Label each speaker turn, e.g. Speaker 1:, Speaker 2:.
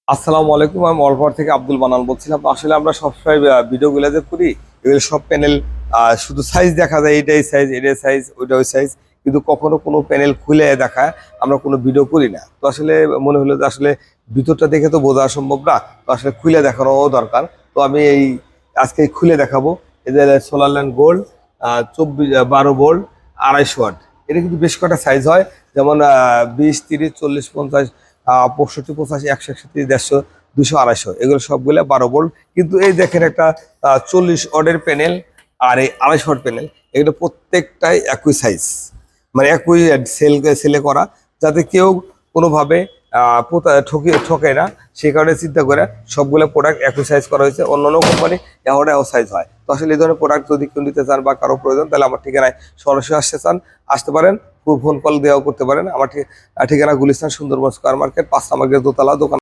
Speaker 1: আসসালামু আলাইকুম। আমি অলপার থেকে আব্দুল মান্নান বলছিলাম। তো আসলে আমরা সবসময় ভিডিওগুলো যে করি, এগুলো সব প্যানেল শুধু সাইজ দেখা যায়, এটাই সাইজ, এটাই সাইজ, ওইটা ওই সাইজ, কিন্তু কখনো কোনো প্যানেল খুলে দেখায় আমরা কোনো ভিডিও করি না। তো আসলে মনে হলো যে আসলে ভিতরটা দেখে তো বোঝা সম্ভব না, তো আসলে খুলে দেখানো দরকার। তো আমি আজকে খুলে দেখাবো। এদের solar land gold 12 volt 250 watt. এটা কিন্তু বেশ কটা সাইজ হয়, যেমন 20, 30, 40, 50, 65, 85, 100, 130, 150, 200, 250, এগুলো সবগুলো 12 ভোল্ট। কিন্তু এই দেখেন একটা 40 ওয়াটের প্যানেল আর এই 250 ওয়াট প্যানেল, এগুলো প্রত্যেকটাই একই সাইজ, মানে একই সেলে করা, যাতে কেউ কোনোভাবে ঠকে না। সেই কারণে চিন্তা করে সবগুলো প্রোডাক্ট একই সাইজ করা হয়েছে। অন্যান্য কোম্পানি এও সাইজ হয়। তো আসলে এই ধরনের প্রোডাক্ট যদি কেউ নিতে চান বা কারো প্রয়োজন, তাহলে আমার ঠিকানায় সরাসরি আসতে পারেন। ফোন কল দেওয়াও করতে পারেন। আমার ঠিকানা গুলিস্তান সুন্দরবন স্কয়ার মার্কেট, 5 নম্বর গেট, দোতলা দোকান।